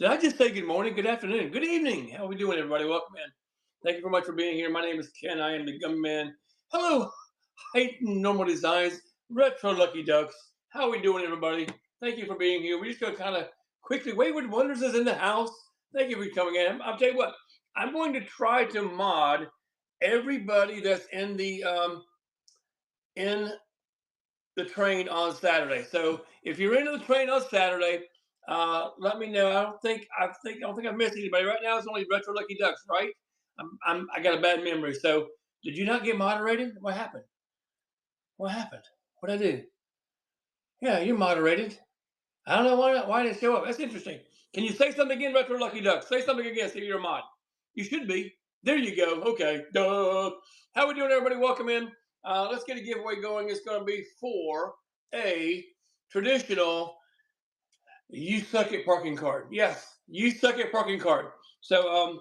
Did I just say good morning, good afternoon, good evening? How are we doing, everybody? Welcome in. Thank you very much for being here. My name is Ken. I am the Gummy Man. Hello, height and normal designs, retro Lucky Ducks. How are we doing, everybody? Thank you for being here. We're just going to kind of quickly, Wayward Wonders is in the house. Thank you for coming in. I'll tell you what, I'm going to try to mod everybody that's in the train on Saturday. So if you're into the train on Saturday, let me know. I don't think I missed anybody. Right now it's only Retro Lucky Ducks, right? I got a bad memory. So did you not get moderated? What happened? What happened? What did I do? Yeah, you're moderated. I don't know why didn't it show up. That's interesting. Can you say something again, Retro Lucky Ducks? Say something again. See if you're a mod. You should be. There you go. Okay. Duh. How we doing, everybody? Welcome in. Let's get a giveaway going. It's going to be for a traditional "You Suck at Parking" card. Yes, "You Suck at Parking" card. So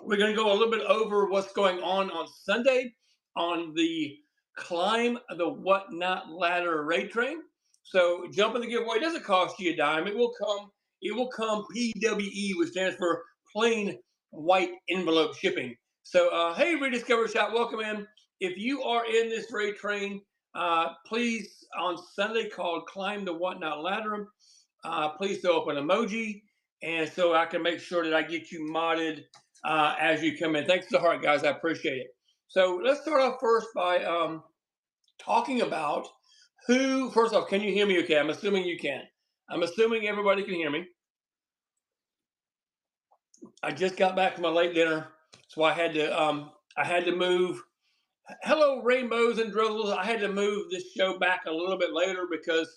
we're going to go a little bit over what's going on Sunday on the Climb the Whatnot Ladder Raid Train. So jump in the giveaway. It doesn't cost you a dime. It will come. It will come PWE, which stands for plain white envelope shipping. So hey, Rediscover Shop, welcome in. If you are in this raid train, please on Sunday called Climb the Whatnot Ladder. Please throw up an emoji, and so I can make sure that I get you modded as you come in. Thanks to the heart, guys. I appreciate it. So let's start off first by talking about who. First off, can you hear me? Okay, I'm assuming you can. I'm assuming everybody can hear me. I just got back from my late dinner, so I had to move. Hello, rainbows and drizzles. I had to move this show back a little bit later because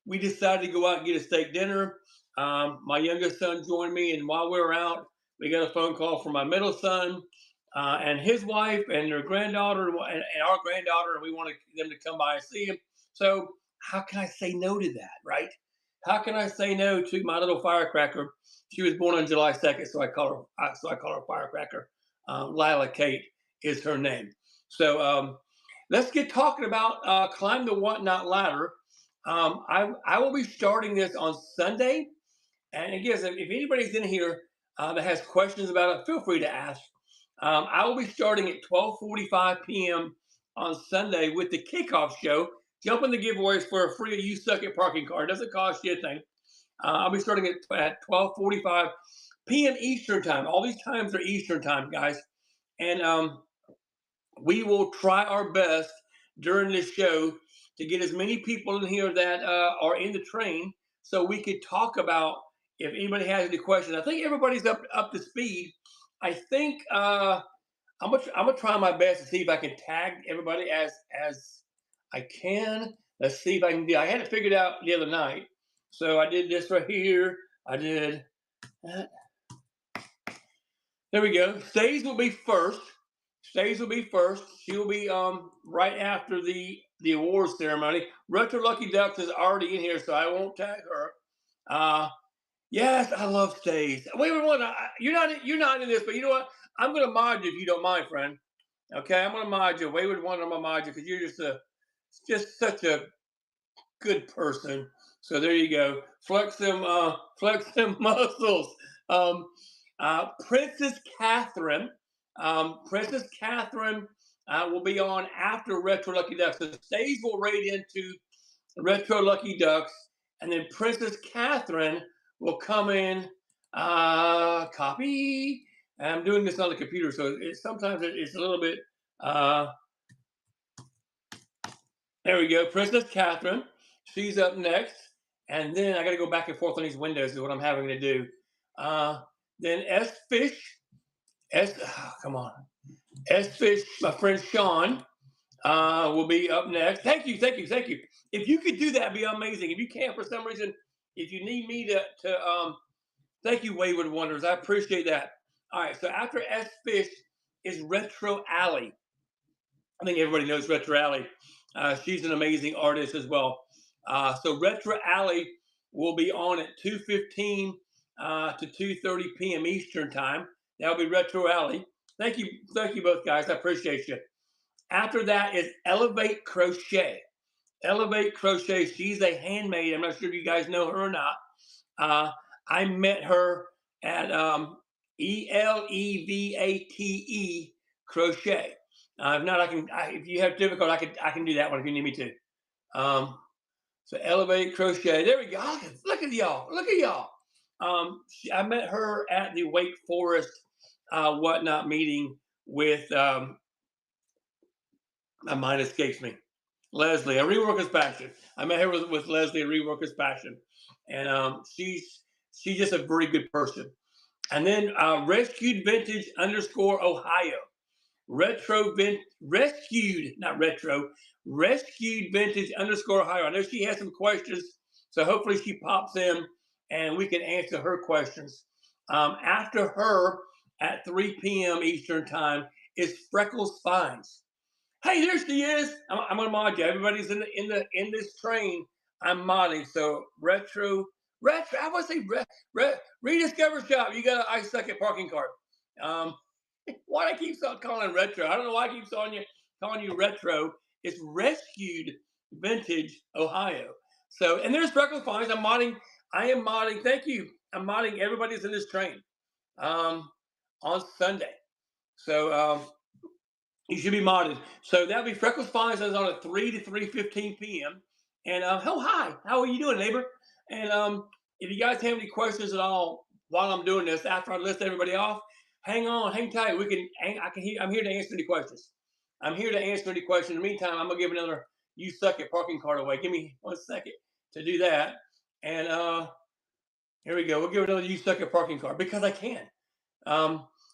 we decided to go out and get a steak dinner. My youngest son joined me, and while we were out, we got a phone call from my middle son and his wife and their granddaughter and our granddaughter, and we wanted them to come by and see him. So how can I say no to that, right? How can I say no to my little firecracker? She was born on July 2nd, so I call her Firecracker. Lila Kate is her name. So let's get talking about Climb the Whatnot Ladder. I will be starting this on Sunday. And again, if anybody's in here that has questions about it, feel free to ask. I will be starting at 12:45 p.m. on Sunday with the kickoff show. Jump in the giveaways for a free "You Suck at Parking" card. Doesn't cost you a thing. I'll be starting at 12:45 p.m. Eastern time. All these times are Eastern time, guys. And we will try our best during this show to get as many people in here that are in the train so we could talk about if anybody has any questions. I think everybody's up to speed. I think I'm gonna try my best to see if I can tag everybody as I can. Let's see if I can do. I had it figured out the other night, so I did this right here. I did that. There we go. Stays will be first. Stays will be first. She'll be right after the awards ceremony. Retro Lucky Ducks is already in here, so I won't tag her. Yes, I love Stays. Wait, you're not in this, but you know what? I'm gonna mod you if you don't mind, friend. Okay, I'm gonna mod you. Wayward Wonder, I'm gonna mod you because you're just such a good person. So there you go. Flex them muscles. Princess Catherine. Princess Catherine will be on after Retro Lucky Ducks. The stage will raid into Retro Lucky Ducks, and then Princess Catherine will come in. Copy. And I'm doing this on the computer, so sometimes it's a little bit. There we go. Princess Catherine. She's up next. And then I got to go back and forth on these windows is what I'm having to do. Then S Fish. Come on. S Fish, my friend Sean, will be up next. Thank you. If you could do that, it'd be amazing. If you can't for some reason, if you need me to thank you, Wayward Wonders. I appreciate that. All right. So after S Fish is Retro Alley. I think everybody knows Retro Alley. She's an amazing artist as well. So Retro Alley will be on at 2:15 to 2:30 p.m. Eastern time. That'll be Retro Alley. Thank you both guys. I appreciate you. After that is Elevate Crochet. Elevate Crochet. She's a handmaid. I'm not sure if you guys know her or not. I met her at Elevate Crochet. If not, if you have difficult, I can do that one if you need me to. Um, so Elevate Crochet. There we go. Look at y'all. Look at y'all. I met her at the Wake Forest whatnot meeting with my mind escapes me. Leslie, a reworker's passion. I met her with Leslie, a reworker's passion, and she's just a very good person. And then rescued vintage underscore Ohio. Rescued, not retro, rescued vintage underscore Ohio. I know she has some questions, so hopefully she pops in and we can answer her questions. After her at 3 p.m. Eastern time is Freckles Finds. Hey, there she is. I'm gonna mod you. Everybody's in this train. I'm modding. So retro. I want to say rediscover shop. You got an I suck at parking cart. Um, why do I keep calling it retro? I don't know why I keep calling you retro. It's rescued vintage Ohio. So and there's Freckles Finds. I'm modding. I am modding. Thank you. I'm modding. Everybody's in this train um, on Sunday. So you should be modded. So that'll be Freckles Finds on at 3 to 3:15 p.m. And oh hi, how are you doing, neighbor? And if you guys have any questions at all while I'm doing this, after I list everybody off, hang on, hang tight. I'm here to answer any questions. I'm here to answer any questions. In the meantime, I'm gonna give another "You Suck at Parking" card away. Give me 1 second to do that. And here we go. We'll give another "You Suck at Parking" card because I can.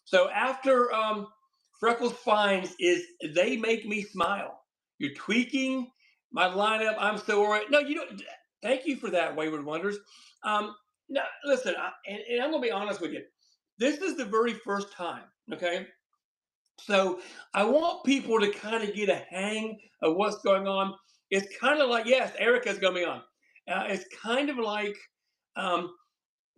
So after Freckles Finds is They Make Me Smile. You're tweaking my lineup. I'm so worried. No, you don't. Thank you for that, Wayward Wonders. Now, listen, and I'm going to be honest with you. This is the very first time, okay? So I want people to kind of get a hang of what's going on. It's kind of like, yes, Erica's going to be on. It's kind of like um,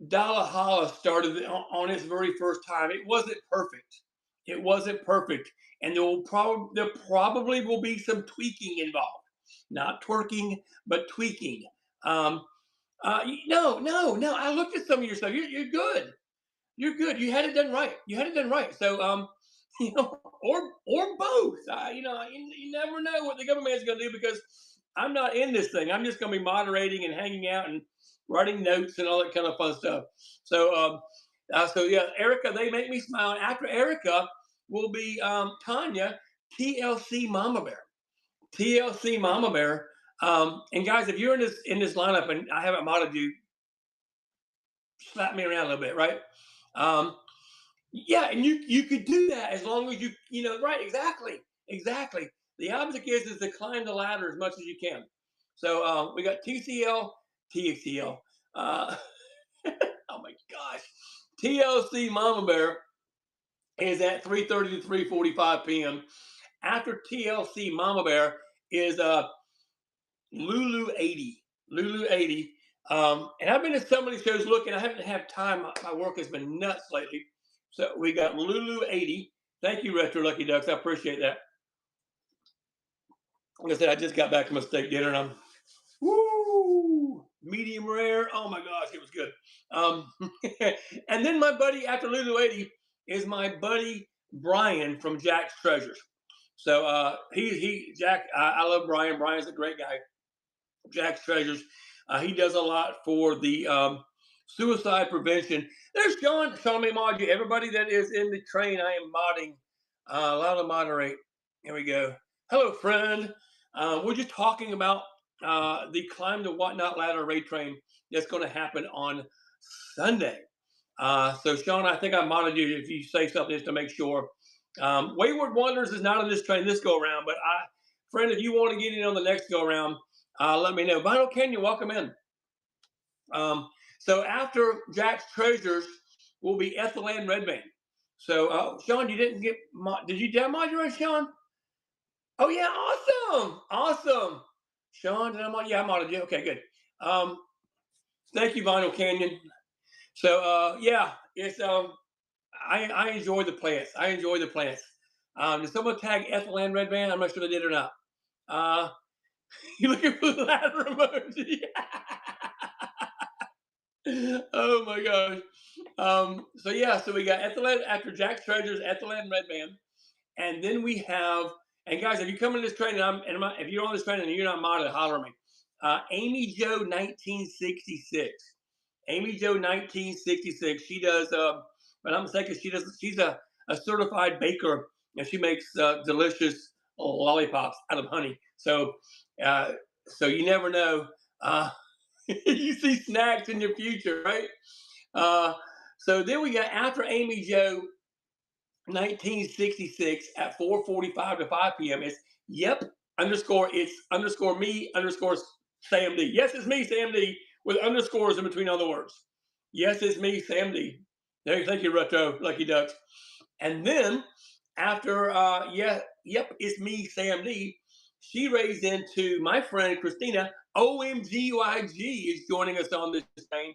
Dalla Holla started on its very first time. It wasn't perfect. It wasn't perfect, and there probably will be some tweaking involved, not twerking, but tweaking. Um, no. I looked at some of your stuff. You're good. You're good. You had it done right. You had it done right. So or both. You never know what the government is going to do because I'm not in this thing. I'm just going to be moderating and hanging out and writing notes and all that kind of fun stuff. So yeah, Erica, They Make Me Smile. After Erica will be Tanya, TLC Mama Bear. TLC Mama Bear. And guys, if you're in this lineup and I haven't modded you, slap me around a little bit, right? Um, yeah, and you could do that as long as right, exactly. The object is to climb the ladder as much as you can. So we got TXL. Uh, oh my gosh, TLC Mama Bear is at 3:30 to 3:45 p.m. After TLC Mama Bear is Lulu 80. Lulu 80. And I've been to some of these shows looking. I haven't had time. My work has been nuts lately. So we got Lulu 80. Thank you, Retro Lucky Ducks. I appreciate that. Like I said, I just got back from a steak dinner and I'm medium rare. Oh my gosh, it was good. And then my buddy after Lulu 80 is my buddy Brian from Jack's Treasures. So Jack, I love Brian. Brian's a great guy. Jack's Treasures. He does a lot for the suicide prevention. There's Sean. Sean may mod you. Everybody that is in the train, I am modding. Allow to moderate. Here we go. Hello, friend. We're just talking about the Climb the Whatnot Ladder raid train that's going to happen on Sunday. So, Sean, I think I modded you if you say something just to make sure. Wayward Wonders is not on this train this go around, but friend, if you want to get in on the next go around, let me know. Vinyl Canyon, welcome in. So after Jack's Treasures will be Ethelene Redband. So, Sean, you didn't get did you download your own, Sean? Oh yeah, awesome. Sean, did I mod? Yeah, I modded you. Okay, good. Thank you, Vinyl Canyon. So yeah, it's I enjoy the plants. Did someone tag Ethelene Redband? I'm not sure they did or not. You looking for the ladder emoji? Oh my gosh. So yeah, so we got Ethelred after Jack Treasures, Ethelred and Red Band. And then we have, and guys, if you come in this train if you're on this train and you're not modded, holler at me. Amy Joe 1966. Amy Joe 1966. She does, but I'm mistaken, she's a certified baker and she makes delicious lollipops out of honey. Uh, so you never know. Uh, you see snacks in your future, right? Uh, so then we got after Amy Joe 1966 at 4:45 to 5 p.m. It's yep underscore it's underscore me underscore Sam D. Yes, it's me, Sam D, with underscores in between all the words. Yes, it's me, Sam D. There, thank you, Retro Lucky Ducks. And then after yep, it's me, Sam D. She raised into my friend Christina. OMGYG is joining us on this train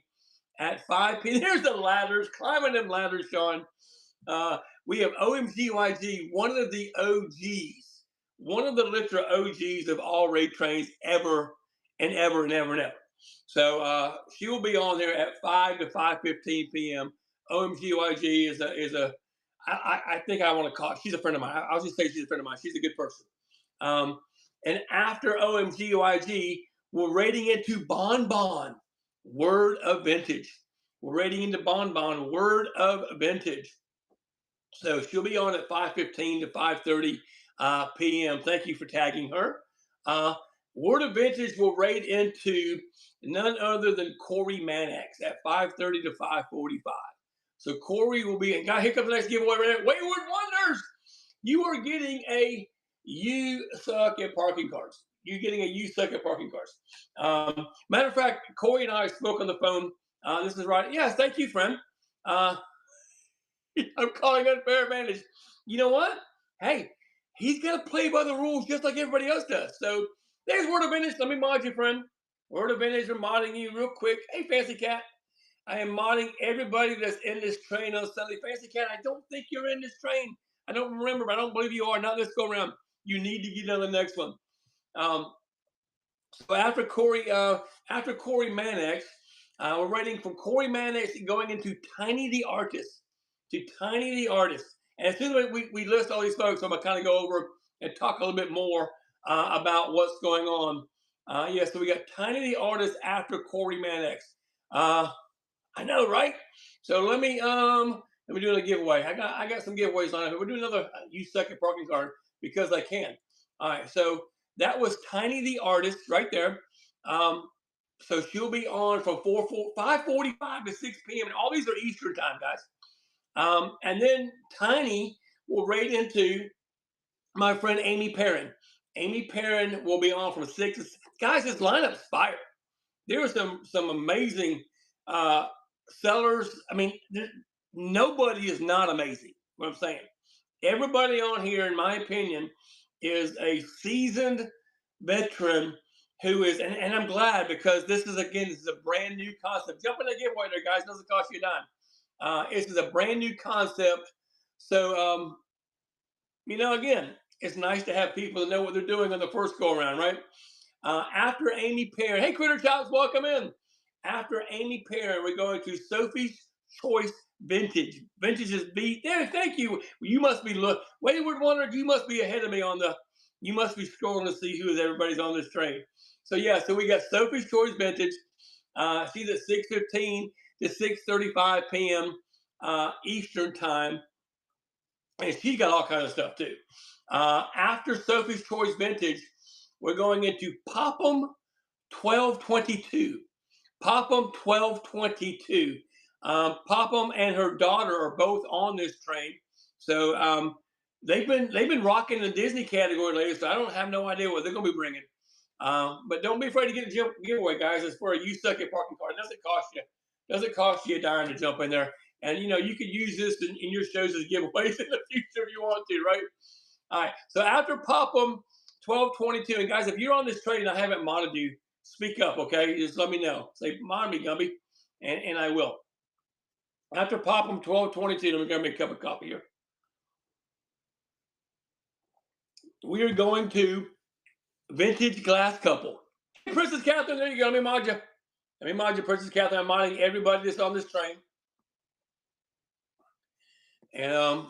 at 5 p.m. There's the ladders, climbing them ladders, Sean. Uh, we have OMGYG, one of the OGs, one of the literal OGs of all raid trains ever and ever and ever and ever. So she will be on there at 5 to 5:15 p.m. OMGYG I think I want to call. She's a friend of mine. I'll just say she's a friend of mine. She's a good person. Um, and after OMGYG, we're raiding into Bon Bon, Word of Vintage. We're raiding into Bon Bon, Word of Vintage. So she'll be on at 5:15 to 5:30 p.m. Thank you for tagging her. Uh, Word of Vintage will raid into none other than Corey Manax at 5:30 to 5:45. So Corey will be, and got here comes the next giveaway right now. Wayward Wonders, you are getting a You Suck at Parking Cars. You're getting a You Suck at Parking Cars. Matter of fact, Corey and I spoke on the phone. This is right. Yes, thank you, friend. Uh, I'm calling unfair advantage. You know what? Hey, he's got to play by the rules just like everybody else does. So there's Word of Vintage. Let me mod you, friend. Word of Vintage, I'm modding you real quick. Hey, Fancy Cat. I am modding everybody that's in this train on Sunday. Fancy Cat, I don't think you're in this train. I don't remember, but I don't believe you are. Not this go around. You need to get on the next one. Um, so after Corey Manax, we're writing from Corey Manax going into Tiny the Artist. To Tiny the Artist. And as soon as we list all these folks, I'm going to kind of go over and talk a little bit more about what's going on. Yeah, so we got Tiny the Artist after Corey Manax. I know, right? So let me do a giveaway. I got some giveaways on it. We're doing another You Suck at Parking Card because I can. All right, so that was Tiny the Artist right there. So she'll be on from 5:45 to 6 p.m. And all these are Eastern time, guys. And then Tiny will raid into my friend Amy Perrin. Amy Perrin will be on from 6 to 6. Guys, this lineup's fire. There are some amazing sellers. I mean, nobody is not amazing. What I'm saying. Everybody on here, in my opinion, is a seasoned veteran who is, and I'm glad because this is a brand new concept. Jump in the giveaway there, guys. It doesn't cost you a dime. This is a brand new concept. So, again, it's nice to have people that know what they're doing on the first go around, right? After Amy Perrin, hey, Critter Chops, welcome in. After Amy Perrin, we're going to Sophie's Choice Vintage. Vintage is beat there. Thank you. You must be Wayward Wonder. You must be ahead of me You must be scrolling to see who everybody's on this train. So yeah, so we got Sophie's Choice Vintage. She's at 6:15 to 6:35 p.m. Eastern time, and she's got all kinds of stuff too. After Sophie's Choice Vintage, we're going into Popham 1222. Popham 1222. Popham and her daughter are both on this train, so they've been rocking the Disney category lately. So I don't have no idea what they're going to be bringing. But don't be afraid to get a giveaway, guys. It's for a You Suck at Parking Card. It doesn't cost you a dime to jump in there. And you could use this in your shows as giveaways in the future if you want to, right? All right. So after Popham 1222, and guys, if you're on this train and I haven't modded you, speak up, okay? Just let me know. Say, mod me, Gumby, and I will. After Popham 1222, let me grab me a cup of coffee here. We are going to Vintage Glass Couple. Princess Catherine, there you go. Let me mod you. Let me mind you, Princess Catherine. I'm minding everybody that's on this train. And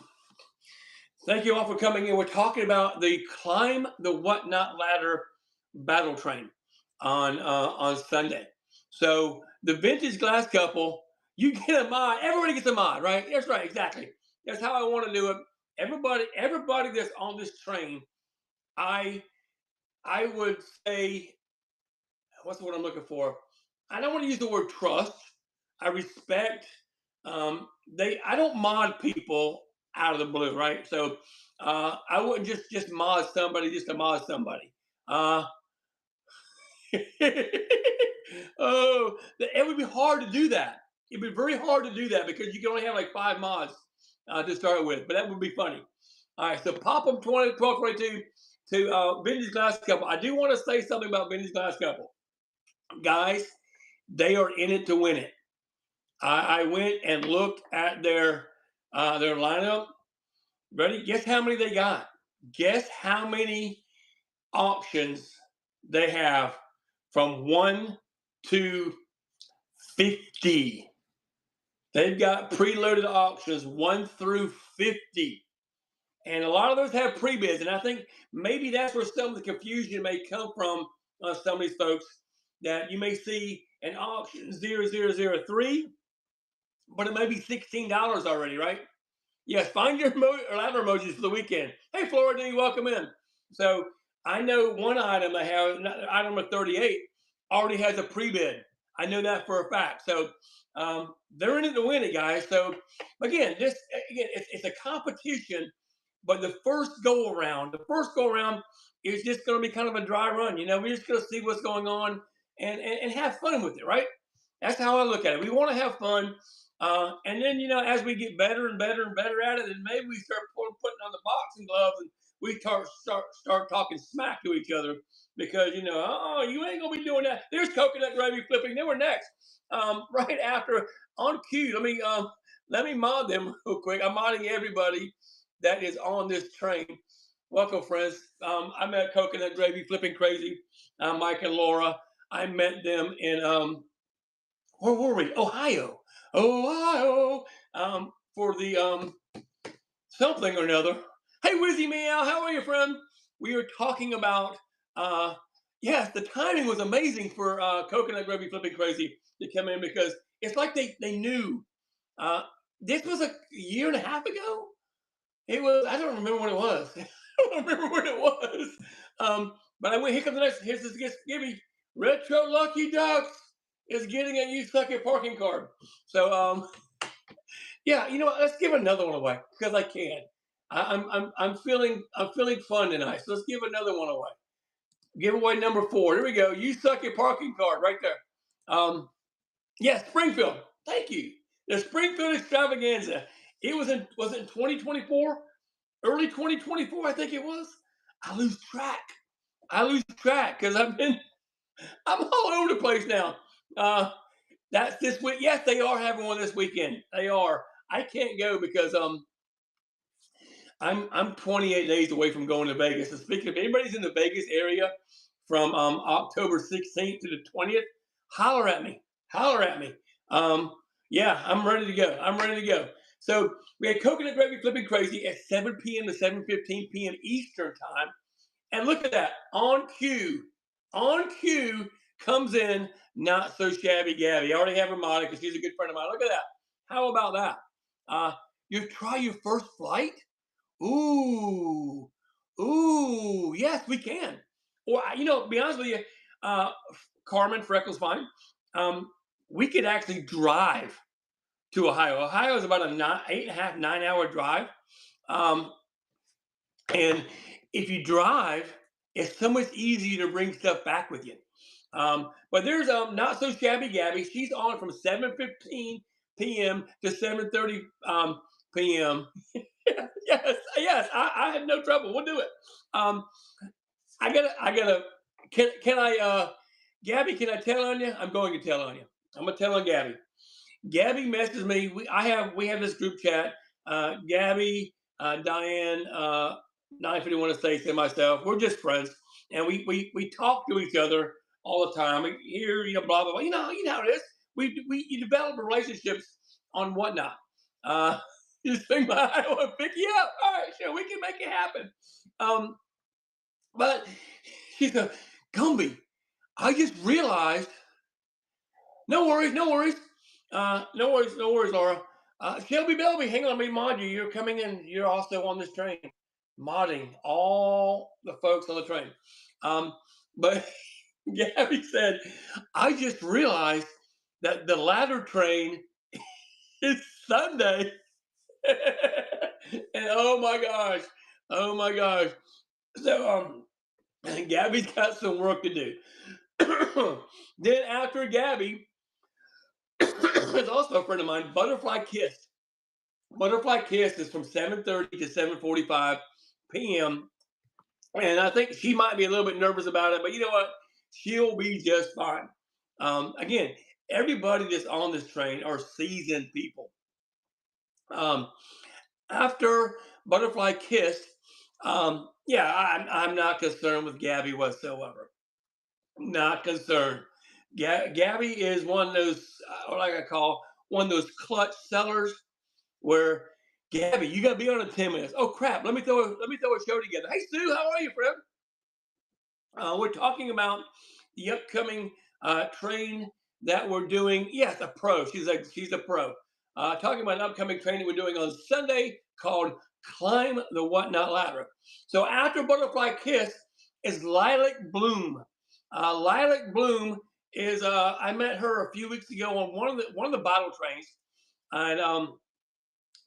thank you all for coming in. We're talking about the Climb the Whatnot Ladder battle train on Sunday. So the vintage glass couple, you get a mod. Everybody gets a mod, right? That's right, exactly. That's how I want to do it. Everybody that's on this train, I I would say, what's the word I'm looking for? I don't want to use the word trust. I respect. They. I don't mod people out of the blue, right? So I wouldn't just mod somebody just to mod somebody. Uh, oh, it would be hard to do that. It'd be very hard to do that because you can only have like 5 mods to start with. But that would be funny. All right, so pop them 20, 12, 22 to Vintage Glass Couple. I do want to say something about Vintage Glass Couple. Guys, they are in it to win it. I went and looked at their lineup. Ready? Guess how many they got? Guess how many options they have from 1 to 50. They've got preloaded options 1 through 50. And a lot of those have pre-bids. And I think maybe that's where some of the confusion may come from some of these folks, that you may see an option 0003, but it may be $16 already, right? Yes, find your ladder emojis for the weekend. Hey, Florida, welcome in. So I know one item I have, item number 38, already has a pre-bid. I know that for a fact. So they're in it to win it, guys. So again, it's a competition, but the first go around is just going to be kind of a dry run. You know, we're just going to see what's going on and have fun with it, right? That's how I look at it. We want to have fun. And then, you know, as we get better and better and better at it, then maybe we start putting on the boxing gloves and we start talking smack to each other because, you know, oh, you ain't gonna be doing that. There's coconut gravy flipping. They were next, right after on cue. Let me mod them real quick. I'm modding everybody that is on this train. Welcome, friends. I met Coconut Gravy Flipping Crazy, Mike and Laura. I met them in where were we? Ohio, for the something or another. Hey, Wizzy Meow, how are you, friend? We were talking about, yes, the timing was amazing for Coconut Gravy Flipping Crazy to come in because it's like they knew. Uh, this was a year and a half ago. It was, I don't remember what it was. I don't remember what it was. But I went, here comes the next, here's this give me Retro Lucky Ducks is getting a You Suck at Parking card. So yeah, you know what? Let's give another one away because I can. I'm feeling fun tonight. So let's give another one away. Giveaway number 4. Here we go. You Suck at Parking card right there. Yeah, Springfield. Thank you. The Springfield Extravaganza. It was in 2024, early 2024, I think it was. I lose track because I'm all over the place now. That's this week. Yes, they are having one this weekend. They are. I can't go because I'm 28 days away from going to Vegas. So speaking of anybody's in the Vegas area from October 16th to the 20th, holler at me. Holler at me. Yeah, I'm ready to go. I'm ready to go. So we had Coconut Gravy Flipping Crazy at 7 p.m. to 7:15 p.m. Eastern time. And look at that. On cue comes in Not So Shabby Gabby. I already have her modded because she's a good friend of mine. Look at that. How about that? You try your first flight? Ooh, yes, we can. Or, you know, to be honest with you, Carmen Freckles Fine, we could actually drive to Ohio. Ohio is about a 8.5, 9 hour drive. And if you drive, it's so much easier to bring stuff back with you. But there's Not So Shabby Gabby. She's on from 7:15 p.m. to 7:30 p.m. yes. I had no trouble. We'll do it. I gotta. Can I, Gabby? Can I tell on you? I'm going to tell on you. I'm gonna tell on Gabby. Gabby messages me. We have this group chat. Gabby, Diane, not if you want to say myself. We're just friends, and we talk to each other all the time. Here, blah blah blah. You know how it is. We you develop relationships on whatnot. Uh, you just think, I want to pick you up. All right, sure, we can make it happen. Um, but she said, Gumby, I just realized. No worries, no worries. No worries, no worries, Laura. Shelby Belby, hang on, let me mod you. You're coming in. You're also on this train, modding all the folks on the train. But Gabby said, I just realized that the ladder train is Sunday. And oh my gosh. So Gabby's got some work to do. Then after Gabby, there's also a friend of mine, Butterfly Kiss. Butterfly Kiss is from 7:30 to 7:45 p.m. And I think she might be a little bit nervous about it, but you know what? She'll be just fine. Again, everybody that's on this train are seasoned people. Um, After Butterfly Kiss, yeah, I'm not concerned with Gabby whatsoever. Not concerned. Gabby is one of those, what I call one of those clutch sellers where Gabby, you got to be on in 10 minutes. Oh crap! Let me throw a show together. Hey Sue, how are you, friend? We're talking about the upcoming train that we're doing. Yes, a pro. She's a pro. Talking about an upcoming training we're doing on Sunday called Climb the Whatnot Ladder. So after Butterfly Kiss is Lilac Bloom. Lilac Bloom is I met her a few weeks ago on one of the bottle trains, and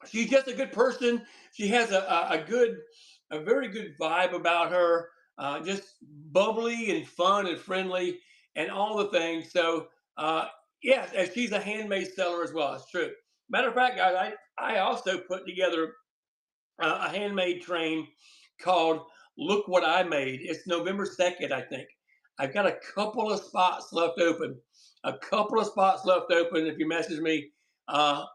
she's just a good person. She has a very good vibe about her. Just bubbly and fun and friendly and all the things. So yes, and she's a handmade seller as well. It's true. Matter of fact, guys, I also put together a handmade train called "Look What I Made." It's November 2nd, I think. I've got a couple of spots left open. A couple of spots left open. If you message me, uh,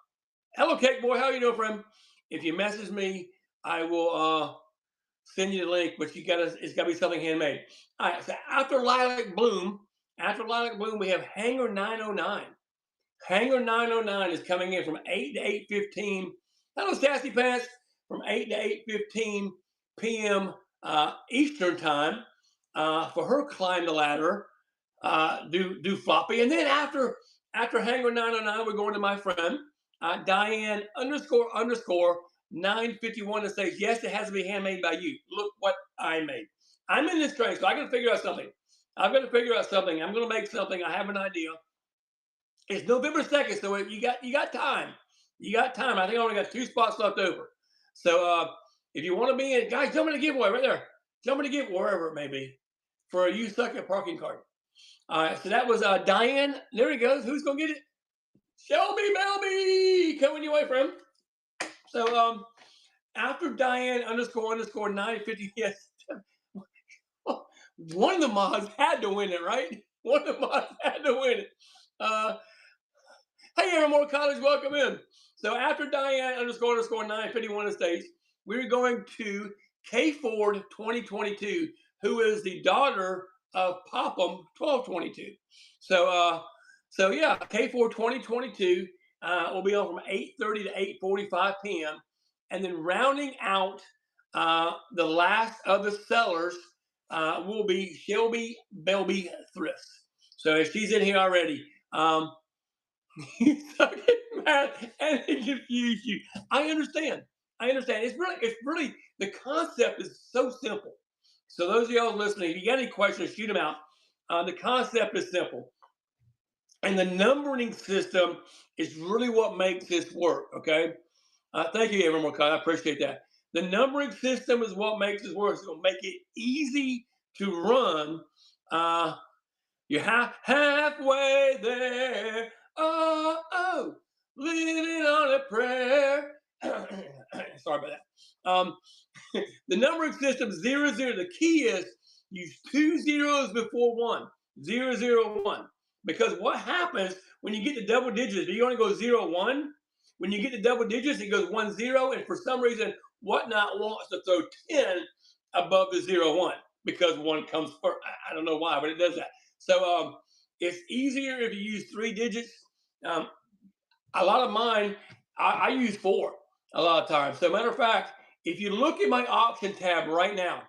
hello, Cake Boy. How you doing, friend? If you message me, I will send you the link. But it's gotta be something handmade. All right. So after Lilac Bloom, we have Hangar 909. Hangar 909 is coming in from 8 to 8:15. Hello, Sassy Pants. From 8 to 8:15 p.m. Eastern time for her climb the ladder, do floppy, and then after Hangar 909, we're going to my friend Diane _ 951 that says yes, it has to be handmade by you. Look what I made. I'm in this train, so I got to figure out something. I've got to figure out something. I'm going to make something. I have an idea. It's November 2nd, so you got time. You got time. I think I only got 2 spots left over. So if you want to be in, guys, jump in the giveaway right there. Jump in the giveaway wherever it may be for a You Suck at Parking card. All right, so that was Diane. There he goes. Who's gonna get it? Shelby Melby coming your way, friend. So after Diane _ 950, yes, one of the mods had to win it, right? One of the mods had to win it. Hey, Evermore College, welcome in. So after Diane _ 951 states, we're going to K Ford 2022, who is the daughter of Popham 1222. So yeah, K Ford 2022 will be on from 8:30 to 8:45 p.m. And then rounding out the last of the sellers will be Shelby Belby Thrifts. So she's in here already. You suck at math and it confused you. I understand. It's really the concept is so simple. So those of y'all listening, if you got any questions, shoot them out. The concept is simple, and the numbering system is really what makes this work. Okay. Thank you, everyone. I appreciate that. The numbering system is what makes this work. It's going to make it easy to run. You're halfway there. Oh, living on a prayer. Sorry about that. The numbering system 0, 0. The key is use 2 zeros before 1. 0, 0, 1. Because what happens when you get to double digits? Do you only go 0, 1? When you get to double digits, it goes 1, 0. And for some reason, Whatnot wants to throw 10 above the 0, 1 because 1 comes first. I don't know why, but it does that. So it's easier if you use 3 digits. Um, a lot of mine, I use 4 a lot of times. So matter of fact, if you look at my auction tab right now,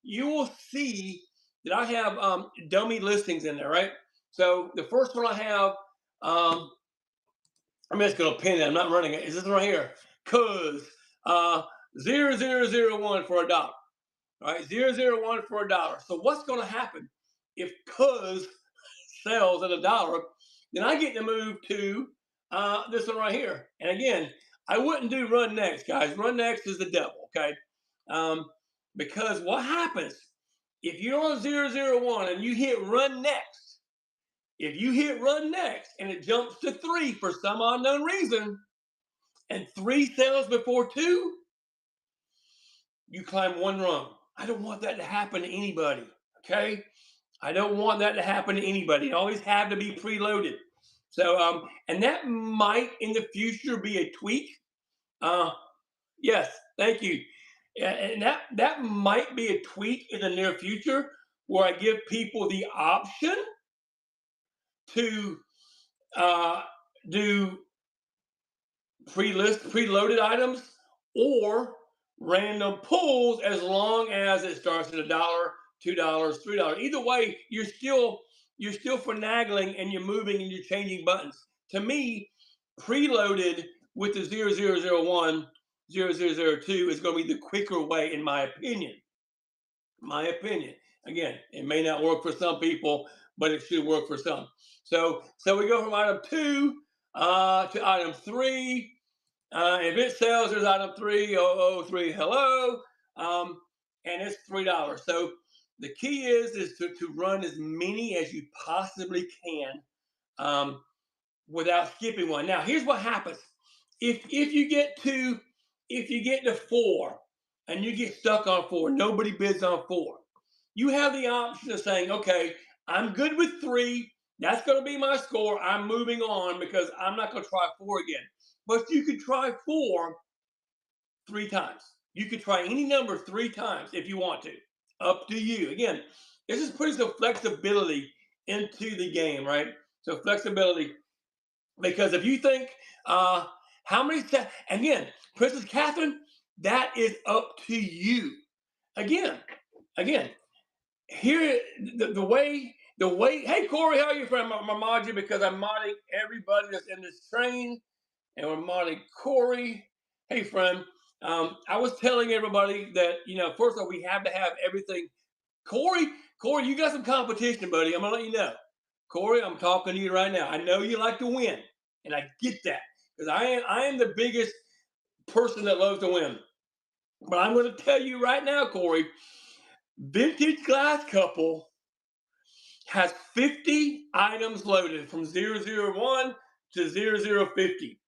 you will see that I have dummy listings in there, right? So the first one I have, um, I'm just going to pin it. I'm not running it. Is this one right here? Cuz uh, 0001 for $1. All right, 001 for $1. So what's going to happen if Cuz sells at $1? Then I get to move to this one right here. And again, I wouldn't do run next, guys. Run next is the devil, okay? Um, because what happens if you're on 001 and you hit run next? If you hit run next and it jumps to 3 for some unknown reason, and 3 sells before 2, you climb 1 rung. I don't want that to happen to anybody, okay? I don't want that to happen to anybody. It always have to be preloaded. So, and that might in the future be a tweak. Yes, thank you. And that might be a tweak in the near future where I give people the option to do preloaded items or random pulls as long as it starts at $1, $2, $3. Either way, you're still finagling and you're moving and you're changing buttons. To me, preloaded with the 0001, 0002 is going to be the quicker way, in my opinion. My opinion. Again, it may not work for some people, but it should work for some. So we go from item 2 to item 3. If it sells, there's item 3003. Hello, and it's $3. So the key is to run as many as you possibly can without skipping one. Now, here's what happens: if you get to 4 and you get stuck on 4, nobody bids on 4. You have the option of saying, okay, I'm good with 3. That's going to be my score. I'm moving on because I'm not going to try 4 again. But you could try 4 3 times. You could try any number 3 times if you want to. Up to you. Again, this is putting some flexibility into the game, right? So flexibility, because if you think how many again, Princess Catherine, that is up to you. Again, here the way. Hey Corey, how are you, friend? I'm mod you because I'm modding everybody that's in this train. And we're modding Corey. Hey, friend. I was telling everybody that, first of all, we have to have everything. Corey, you got some competition, buddy. I'm going to let you know. Corey, I'm talking to you right now. I know you like to win, and I get that because I am the biggest person that loves to win. But I'm going to tell you right now, Corey, Vintage Glass Couple has 50 items loaded from 001 to 0050.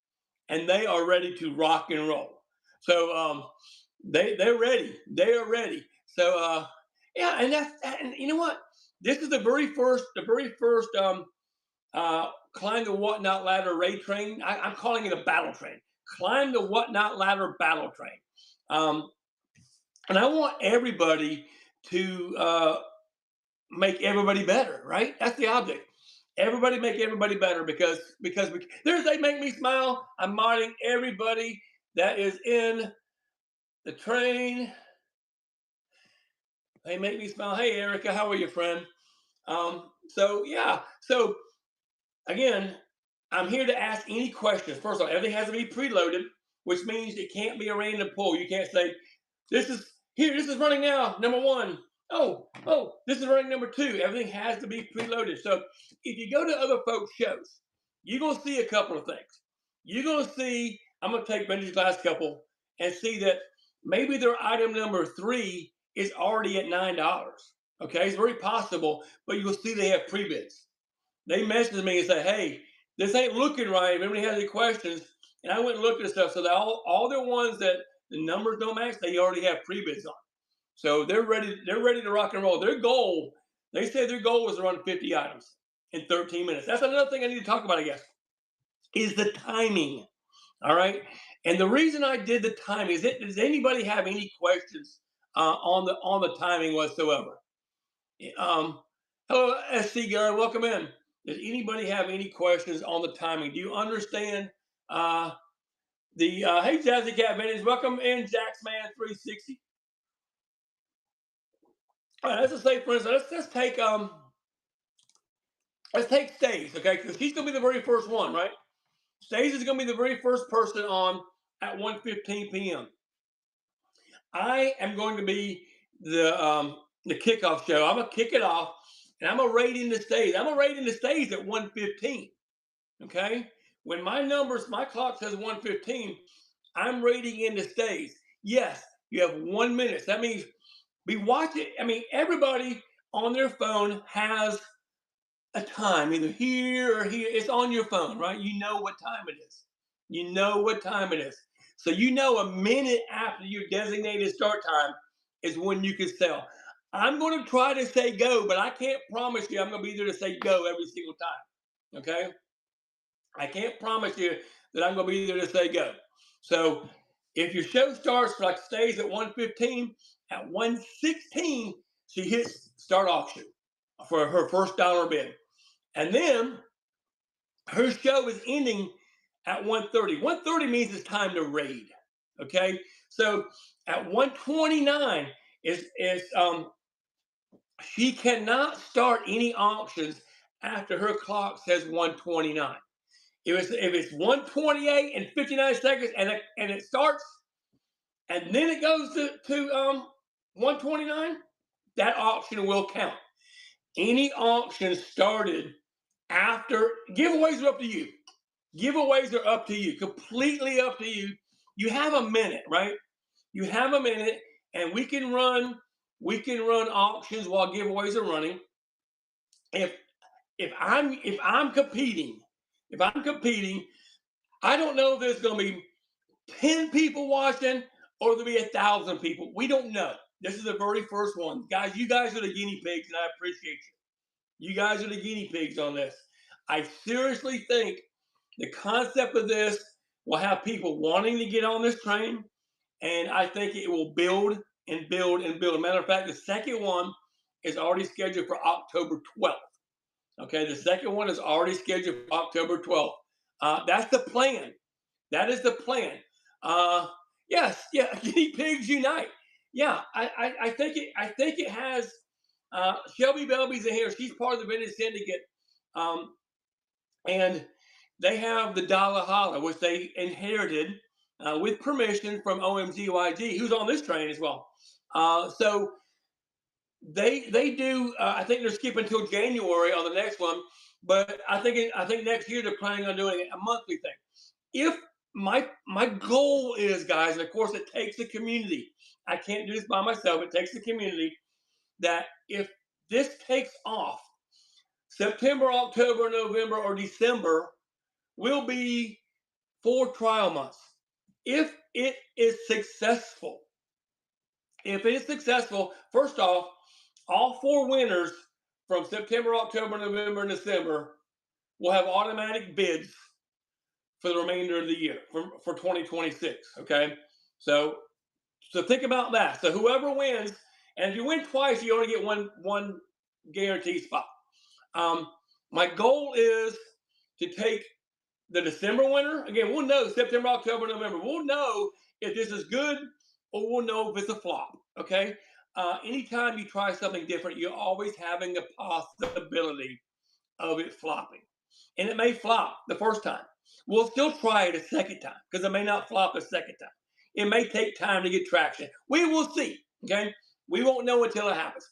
And they are ready to rock and roll. So they're ready. They are ready. So yeah, and you know what? This is the very first climb the whatnot ladder raid train. I'm calling it a battle train. Climb the whatnot ladder battle train. And I want everybody to make everybody better, right? That's the object. Everybody make everybody better because they make me smile. I'm modding everybody that is in the train. They make me smile. Hey Erica, how are you, friend? So yeah. So again, I'm here to ask any questions. First of all, everything has to be preloaded, which means it can't be a random pull. You can't say, this is running now, number 1. Oh, this is running number 2. Everything has to be preloaded. So if you go to other folks' shows, you're going to see a couple of things. You're going to see, I'm going to take Vintage Glass Couple and see that maybe their item number 3 is already at $9. Okay, it's very possible, but you'll see they have pre-bids. They message me and say, hey, this ain't looking right. If anybody has any questions, and I went and looked at stuff. So that all their ones that the numbers don't match, they already have pre-bids on. So they're ready to rock and roll. Their goal, they say their goal was to run 50 items in 13 minutes. That's another thing I need to talk about, I guess, is the timing. All right. And the reason I did the timing is, does anybody have any questions on the timing whatsoever? Um, hello, SC Gary, welcome in. Does anybody have any questions on the timing? Do you understand uh, hey, Jazzy Cat Vintage, welcome in, Jacksman 360. All right, let's say, for instance, let's take Stays, okay? Because he's gonna be the very first one, right? Stays is gonna be the very first person on at 1:15 p.m. I am going to be the kickoff show. I'm gonna kick it off, and I'm gonna rate in the Stays. I'm gonna rate in the Stays at 1:15. Okay, when my clock says 1:15, I'm rating in the Stays. Yes, you have 1 minute. That means we watch it. I mean, everybody on their phone has a time, either here or here. It's on your phone, right? You know what time it is. You know what time it is. So you know a minute after your designated start time is when you can sell. I'm going to try to say go, but I can't promise you I'm going to be there to say go every single time. Okay? I can't promise you that I'm going to be there to say go. So if your show starts like Stays at 1:15, at 1:16 she hits start auction for her first dollar bid. And then her show is ending at 1:30. 1:30 means it's time to raid. Okay? So at 1:29 is she cannot start any auctions after her clock says 1:29. If it's 1:28 and 59 seconds and it starts and then it goes to 1:29, that auction will count. Any auction started after giveaways are up to you. Giveaways are up to you, completely up to you. You have a minute, right? You have a minute, and we can run auctions while giveaways are running. If I'm competing, I don't know if there's going to be 10 people watching or there'll be 1,000 people. We don't know. This is the very first one. Guys, you guys are the guinea pigs, and I appreciate you. You guys are the guinea pigs on this. I seriously think the concept of this will have people wanting to get on this train, and I think it will build and build and build. As a matter of fact, the second one is already scheduled for October 12th. Okay, the second one is already scheduled for October 12th. That's the plan. That is the plan. Yes, yeah, guinea pigs unite. Yeah, I think it has. Shelby Belby's in here. She's part of the Vintage Syndicate, and they have the Dollar Holla, which they inherited with permission from OMGYG, who's on this train as well. So they do. I think they're skipping until January on the next one, but I think next year they're planning on doing a monthly thing. If my goal is, guys, and of course it takes the community. I can't do this by myself. It takes the community. That if this takes off, September, October, November, or December will be 4 trial months. If it is successful, first off, all 4 winners from September, October, November, and December will have automatic bids for the remainder of the year for 2026. Okay, so think about that. So whoever wins, and if you win twice, you only get one guaranteed spot. My goal is to take the December winner. Again, we'll know September, October, November. We'll know if this is good or we'll know if it's a flop. Okay. Anytime you try something different, you're always having the possibility of it flopping. And it may flop the first time. We'll still try it a second time because it may not flop a second time. It may take time to get traction. We will see. Okay. We won't know until it happens.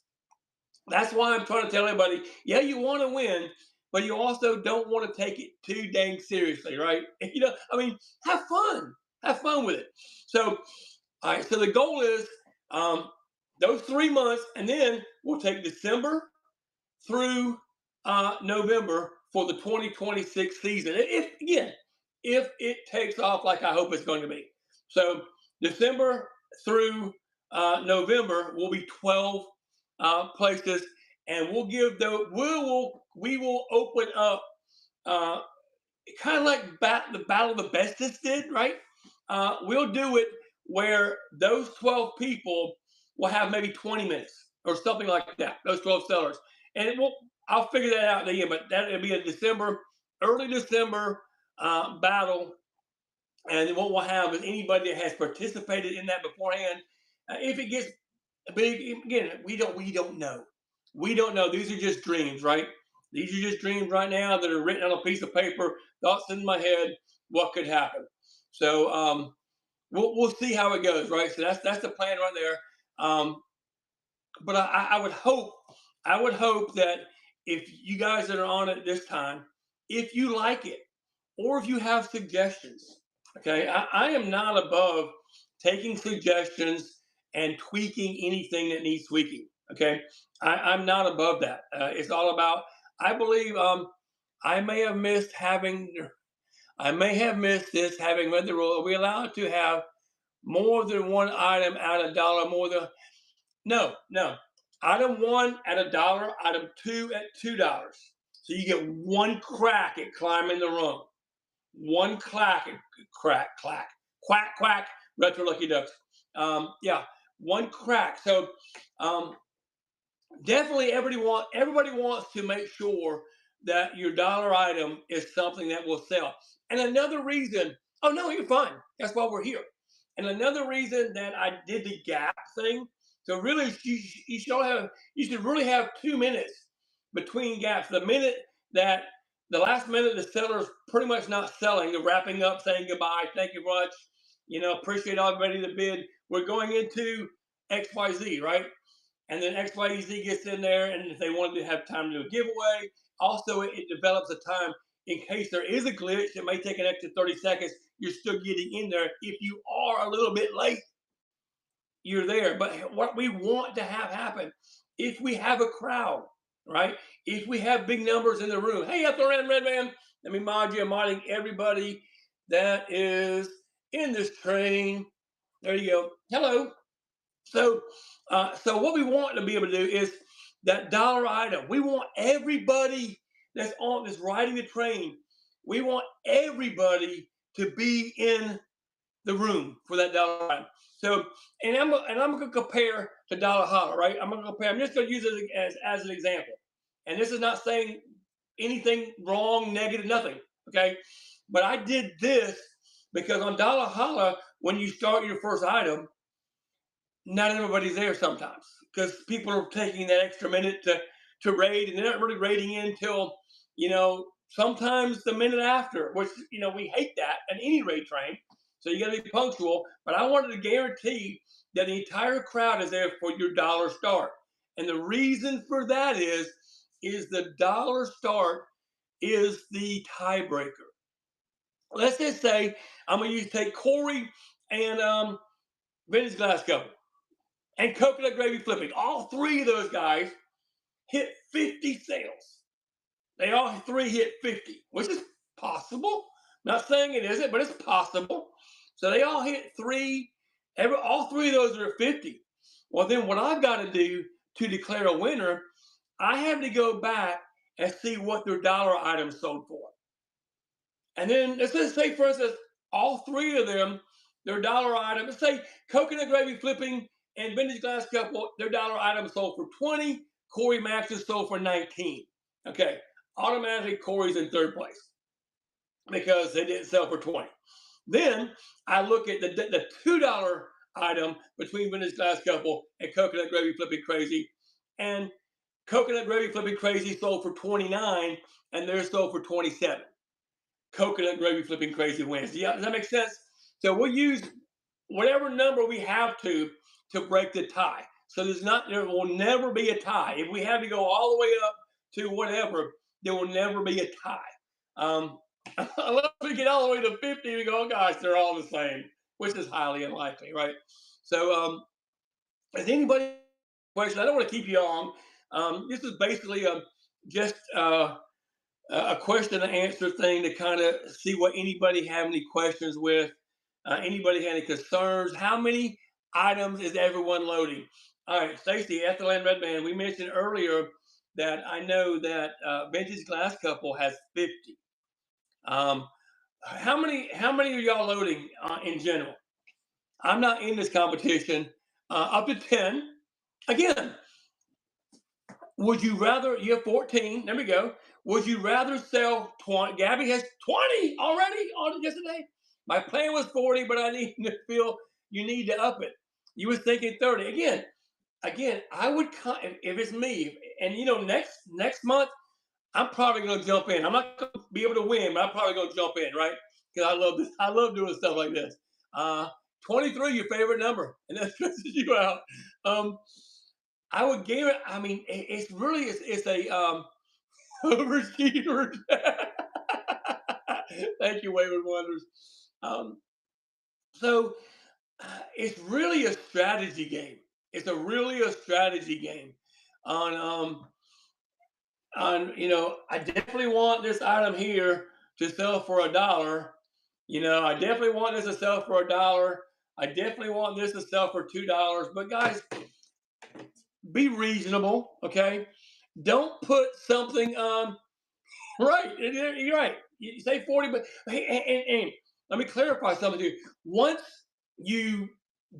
That's why I'm trying to tell everybody, yeah, you want to win, but you also don't want to take it too dang seriously, right? I mean, have fun with it. So, all right, so the goal is those 3 months, and then we'll take December through November for the 2026 season. If it takes off like I hope it's going to be. So December through November will be 12 places, and we'll give we will open up kind of like the Battle of the Bestest did, right? We'll do it where those 12 people will have maybe 20 minutes. or something like that. Those 12 sellers, and I'll figure that out at the end. But that'll be a December, early December battle. And what we'll have is anybody that has participated in that beforehand. If it gets big, again, we don't know. We don't know. These are just dreams, right? These are just dreams right now that are written on a piece of paper. Thoughts in my head. What could happen? So we'll see how it goes, right? So that's the plan right there. But I would hope that if you guys that are on it this time, if you like it, or if you have suggestions, okay, I am not above taking suggestions and tweaking anything that needs tweaking. Okay, I'm not above that. It's all about. I believe I may have missed having. I may have missed this having read the rule. Are we allowed to have more than one item at $1 more than no, no. Item one at $1, item two at $2. So you get one crack at climbing the rung. One clack at crack, clack, quack, quack, retro lucky ducks. Yeah, one crack. So definitely everybody wants to make sure that your dollar item is something that will sell. And another reason, oh no, you're fine. That's why we're here. And another reason that I did the gap thing. So really, you should really have 2 minutes between gaps. The last minute, the seller's pretty much not selling. They're wrapping up, saying goodbye. Thank you much. Appreciate everybody that bid. We're going into XYZ, right? And then XYZ gets in there, and if they wanted to have time to do a giveaway, also it develops a time in case there is a glitch. It may take an extra 30 seconds. You're still getting in there. If you are a little bit late, you're there. But what we want to have happen, if we have a crowd, right? If we have big numbers in the room, hey, Ethel Red Man, let me mod you. I'm modding everybody that is in this train. There you go. Hello. So what we want to be able to do is that dollar item. We want everybody that's riding the train. We want everybody to be in the room for that dollar item. So, and I'm going to compare to Dollar Holla, right? I'm just going to use it as an example. And this is not saying anything wrong, negative, nothing. Okay, but I did this because on Dollar Holla, when you start your first item, not everybody's there sometimes because people are taking that extra minute to raid, and they're not really raiding in until sometimes the minute after, which we hate that at any raid train. So you got to be punctual. But I wanted to guarantee that the entire crowd is there for your dollar start, and the reason for that is the dollar start is the tiebreaker. Let's just say I'm going to take Corey and Vintage Glass Couple and Coconut Gravy Flipping. All three of those guys hit 50 sales. They all three hit 50, which is possible. Not saying it isn't, but it's possible. So they all hit all three of those are at 50. Well, then what I've got to do to declare a winner, I have to go back and see what their dollar items sold for. And then let's just say, for instance, all three of them, their dollar items, let's say Coconut Gravy Flipping and Vintage Glass Couple, their dollar items sold for 20. Corey Max's sold for 19. Okay, automatically Corey's in third place because they didn't sell for 20. Then I look at the $2 item between Vintage Glass Couple and Coconut Gravy Flipping Crazy, and Coconut Gravy Flipping Crazy sold for 29, and theirs sold for 27. Coconut Gravy Flipping Crazy wins. Yeah, does that make sense? So we'll use whatever number we have to break the tie. So there will never be a tie. If we have to go all the way up to whatever, there will never be a tie. Unless we get all the way to 50, we go, oh gosh, they're all the same, which is highly unlikely, right? So, is anybody question? I don't want to keep you on. This is basically just a question and answer thing to kind of see what anybody have any questions with. Anybody have any concerns? How many items is everyone loading? All right, Stacy, Ethel Red Man, we mentioned earlier that I know that Vintage Glass Couple has 50. How many are y'all loading in general? I'm not in this competition. Up to 10. Again, Would you rather, you have 14, there we go. Would you rather sell 20? Gabby has 20 already on yesterday. My plan was 40, but I need to feel you need to up it. You was thinking 30. Again, I would if it's me, and next month I'm probably going to jump in. I'm not going to be able to win, but I'm probably going to jump in, right? Because I love this. I love doing stuff like this. Uh, 23, your favorite number, and that stresses you out. Um, I would give it. I mean, it's really it's a overachiever. Thank you, Wayward Wonders. Um, so it's really a strategy game. It's really a strategy game on I definitely want this item here to sell for $1. I definitely want this to sell for $1. I definitely want this to sell for $2. But guys, be reasonable, okay? Don't put something right. You're right. You say 40, but hey, and let me clarify something to you. Once you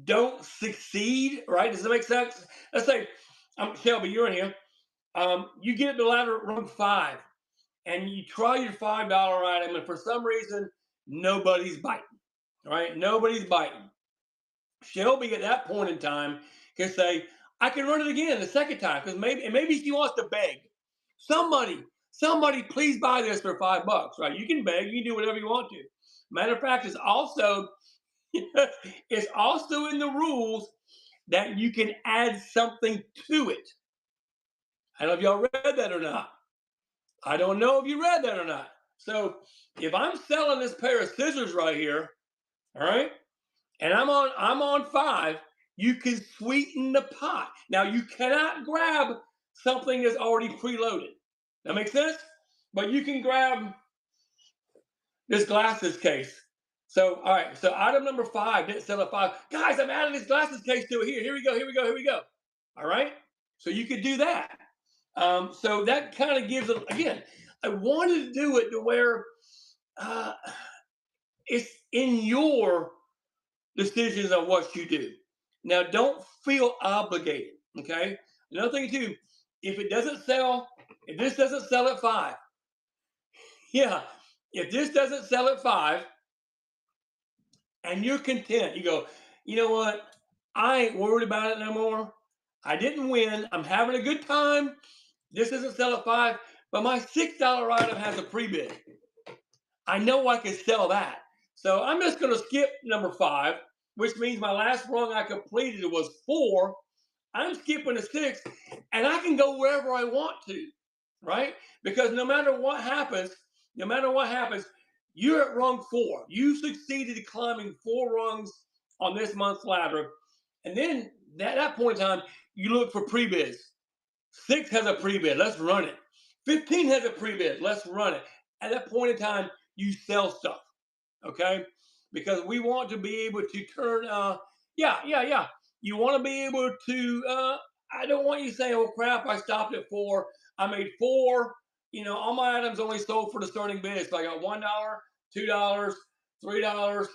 don't succeed, right? Does that make sense? Let's say, Shelby, you're in here. You get the ladder rung 5, and you try your $5 item, and for some reason, nobody's biting. Right? Nobody's biting. Shelby at that point in time can say, I can run it again the second time, because maybe she wants to beg. Somebody, please buy this for $5, right? You can beg, you can do whatever you want to. Matter of fact, it's also it's also in the rules that you can add something to it. I don't know if y'all read that or not. I don't know if you read that or not. So if I'm selling this pair of scissors right here, all right, and I'm on 5, you can sweeten the pot. Now you cannot grab something that's already preloaded. That makes sense? But you can grab this glasses case. So all right, so item number 5 didn't sell at 5. Guys, I'm adding this glasses case to it here. Here we go. All right. So you could do that. So that kind of gives again. I wanted to do it to where uh, it's in your decisions on what you do. Now, don't feel obligated. Okay. Another thing too, if this doesn't sell at 5, yeah, if this doesn't sell at 5, and you're content, you go, you know what? I ain't worried about it no more. I didn't win. I'm having a good time. This doesn't sell at 5, but my $6 item has a pre-bid. I know I can sell that. So I'm just going to skip number 5, which means my last rung I completed was 4. I'm skipping a 6, and I can go wherever I want to, right? Because no matter what happens, you're at rung 4. You succeeded climbing 4 rungs on this month's ladder. And then at that point in time, you look for pre-bids. 6 has a pre-bid. Let's run it. 15 has a pre-bid. Let's run it. At that point in time, you sell stuff, okay? Because we want to be able to turn. Yeah. You want to be able to. I don't want you saying, "Oh crap, I stopped at 4. I made 4." All my items only sold for the starting bid. So I got $1, $2, $3.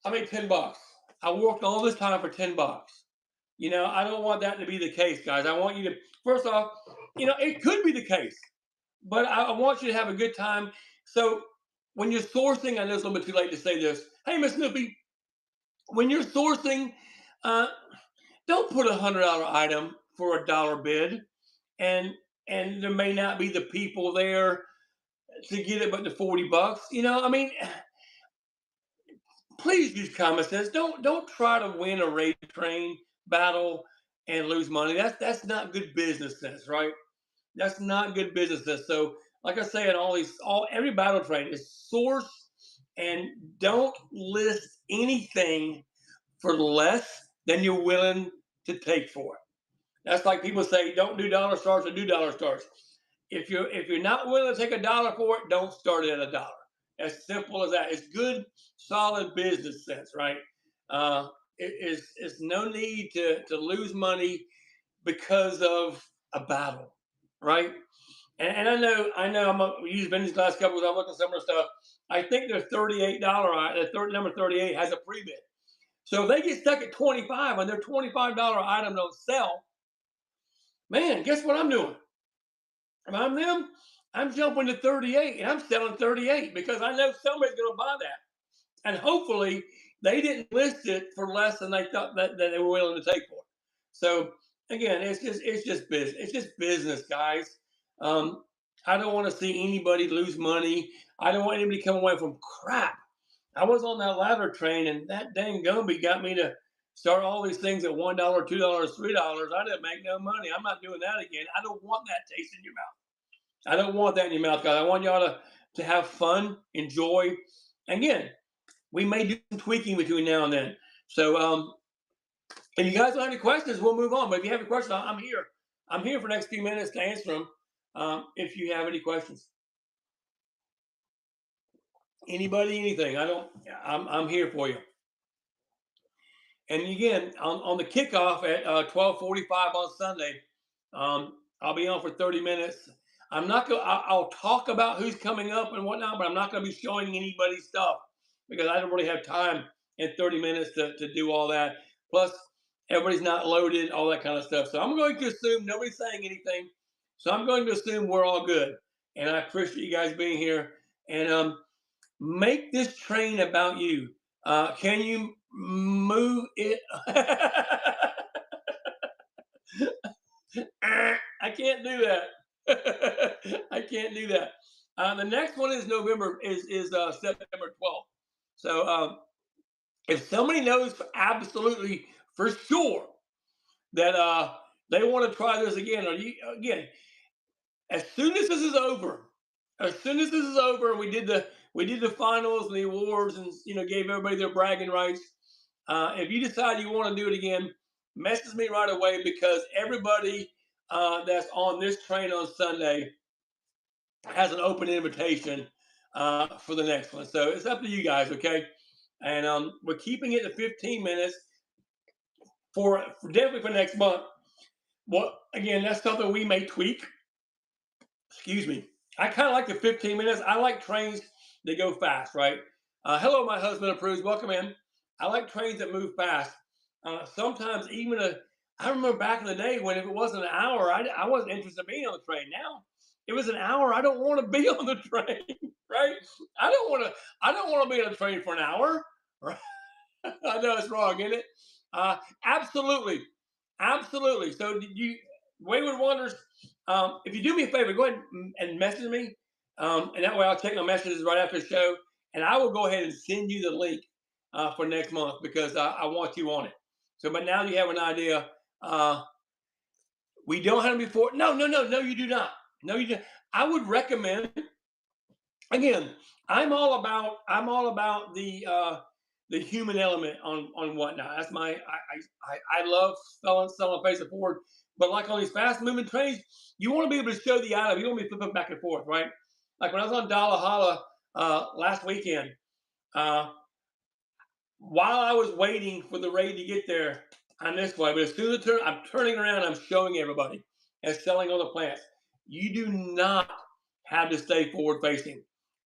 I made $10. I worked all this time for $10. I don't want that to be the case, guys. I want you to, first off, it could be the case, but I want you to have a good time. So when you're sourcing, I know it's a little bit too late to say this. Hey, Miss Snoopy, when you're sourcing, uh, don't put $100 item for $1 bid, and there may not be the people there to get it, but the $40. I mean, please use common sense. Don't try to win a rate train battle and lose money. That's not good business sense, right? That's not good business sense. So, like I say, in every battle trade is source, and don't list anything for less than you're willing to take for it. That's like people say, don't do dollar starts or do dollar starts. If you're not willing to take $1 for it, don't start it at $1. As simple as that. It's good, solid business sense, right? It's no need to lose money because of a battle, right? And I know I'm using these last couple. I'm looking at some of the stuff. I think their $38, number 38 has a pre-bid. So if they get stuck at 25 and their $25 item don't sell, Man, guess what I'm doing? If I'm them, I'm jumping to 38 and I'm selling 38 because I know somebody's going to buy that. And hopefully they didn't list it for less than they thought that they were willing to take for it. So again, it's just business. It's just business, guys. Um, I don't want to see anybody lose money. I don't want anybody to come away from crap. I was on that ladder train, and that dang Gumby got me to start all these things at $1, $2, $3. I didn't make no money. I'm not doing that again. I don't want that taste in your mouth. I don't want that in your mouth, guys. I want y'all to have fun, enjoy. Again, we may do some tweaking between now and then. So if you guys don't have any questions, we'll move on. But if you have any questions, I'm here. I'm here for the next few minutes to answer them. If you have any questions, anybody, anything, I'm here for you. And again, on the kickoff at 12:45 on Sunday, I'll be on for 30 minutes. I'm not going. I'll talk about who's coming up and whatnot, but I'm not going to be showing anybody's stuff because I don't really have time in 30 minutes to do all that. Plus, everybody's not loaded, all that kind of stuff. So I'm going to assume nobody's saying anything. So I'm going to assume we're all good. And I appreciate you guys being here. And make this train about you. Can you move it? I can't do that. I can't do that. The next one is November is September 12th. So if somebody knows absolutely for sure that they want to try this again, or again, as soon as this is over, and we did the finals and the awards, and gave everybody their bragging rights. If you decide you want to do it again, message me right away because everybody that's on this train on Sunday has an open invitation for the next one. So it's up to you guys, okay? And we're keeping it to 15 minutes for definitely for next month. Well, again, that's something we may tweak. Excuse me. I kind of like the 15 minutes. I like trains that go fast, right? Hello, my husband approves. Welcome in. I like trains that move fast. Sometimes even I remember back in the day when if it wasn't an hour, I wasn't interested in being on the train. Now, it was an hour. I don't want to be on the train, right? I don't want to be on the train for an hour. Right? I know it's wrong, isn't it? Absolutely, absolutely. So did you, Wayward Wonders? If you do me a favor, go ahead and message me, and that way I'll check my messages right after the show, and I will go ahead and send you the link for next month because I want you on it. So, but now you have an idea. We don't have them before. No, no, no, no. You do not. No, you do. I would recommend. Again, I'm all about the human element on whatnot. That's I love selling face it forward. But like on these fast moving trains, you want to be able to show the item. You don't want to be flipping back and forth, right? Like when I was on Dalahala last weekend, uh, while I was waiting for the raid to get there, I'm this way. But as soon as I'm turning around, I'm showing everybody and selling on the plants. You do not have to stay forward facing.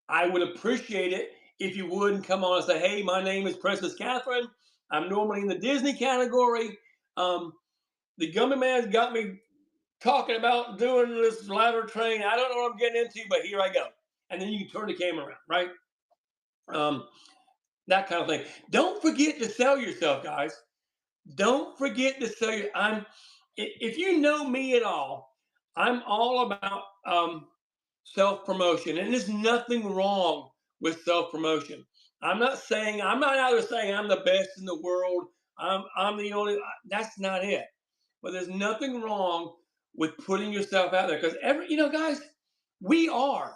I would appreciate it if you would and come on and say, hey, my name is Princess Catherine. I'm normally in the Disney category. The Gummy Man's got me talking about doing this ladder train. I don't know what I'm getting into, but here I go. And then you can turn the camera around, right? That kind of thing. Don't forget to sell yourself, guys. Don't forget to sell if you know me at all, I'm all about self promotion, and there's nothing wrong with self promotion. I'm not out there saying I'm the best in the world. I'm the only. That's not it. But there's nothing wrong with putting yourself out there because guys, we are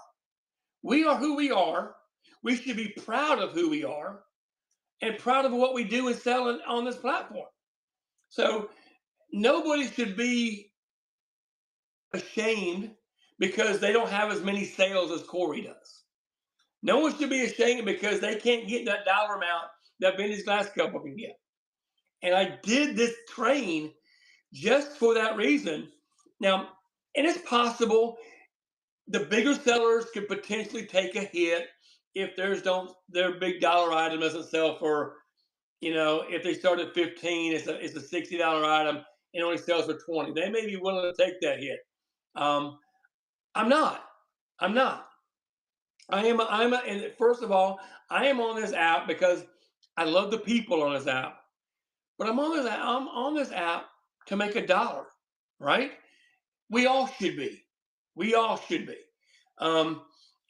who we are. We should be proud of who we are and proud of what we do and sell on this platform. So nobody should be ashamed because they don't have as many sales as Corey does. No one should be ashamed because they can't get that dollar amount that Vintage Glass Couple can get. And I did this train just for that reason. Now, and it's possible the bigger sellers could potentially take a hit if their big dollar item doesn't sell for, if they start at 15, it's a $60 item. and only sells for 20. They may be willing to take that hit. Um, I'm not. I'm not. And first of all, I am on this app because I love the people on this app. But I'm on this app to make a dollar, right? We all should be. We all should be. Um,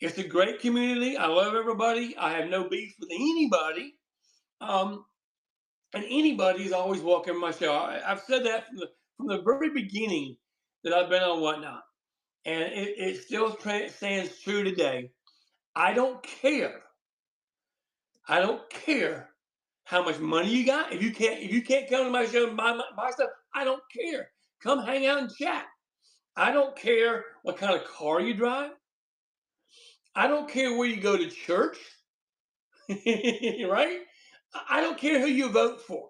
it's a great community. I love everybody. I have no beef with anybody. Um, and anybody is always welcome to my show. I've said that from the very beginning that I've been on Whatnot, and it still stands true today. I don't care. I don't care how much money you got. If you can't come to my show and buy stuff, I don't care. Come hang out and chat. I don't care what kind of car you drive. I don't care where you go to church. Right? I don't care who you vote for.